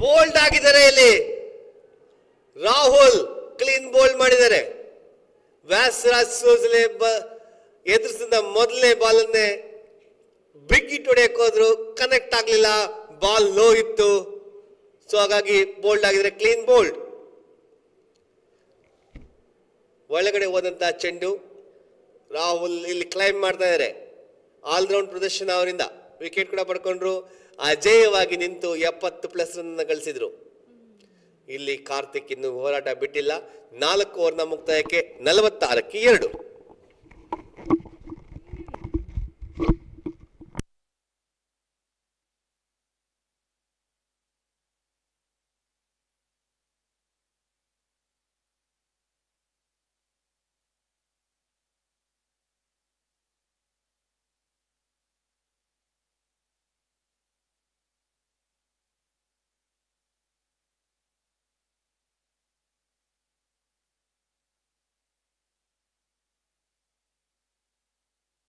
Bold ಆಗಿದ್ದಾರೆ ಇಲ್ಲಿ. Rahul clean bold ಮಾಡಿದ್ದಾರೆ. ವ್ಯಾಸರಾಜ್ ಸೋಜ್ಲೆ ಎದುರಿಸಿದ ಮೊದಲನೇ ಬಾಲ್ ಅನ್ನೇ ಬಿಗ್ ಹಿಟ್ ಹೊಡೆಯಕ್ಕೆ ಹೋದ್ರು, ಕನೆಕ್ಟ್ ಆಗ್ಲಿಲ್ಲ, ಬಾಲ್ ಲೋ ಇತ್ತು. ಸೊ ಹಾಗಾಗಿ ಬೋಲ್ಡ್ ಆಗಿದ್ರೆ ಕ್ಲೀನ್ ಬೋಲ್ಡ್. ಒಳಗಡೆ ಹೋದಂತಹ ಚೆಂಡು ರಾಹುಲ್ ಇಲ್ಲಿ ಕ್ಲೈಮ್ ಮಾಡ್ತಾ ಇದ್ದಾರೆ. ಆಲ್ರೌಂಡ್ ಪ್ರದರ್ಶನ ಅವರಿಂದ, ವಿಕೆಟ್ ಕೂಡ ಪಡ್ಕೊಂಡ್ರು. ಅಜೇಯವಾಗಿ ನಿಂತು 70+ ರನ್ ಗಳಿಸಿದ್ರು. ಇಲ್ಲಿ ಕಾರ್ತಿಕ್ ಇನ್ನು ಹೋರಾಟ ಬಿಟ್ಟಿಲ್ಲ. 4 ಓವರ್ನ ಮುಕ್ತಾಯಕ್ಕೆ 46ಕ್ಕೆ 2.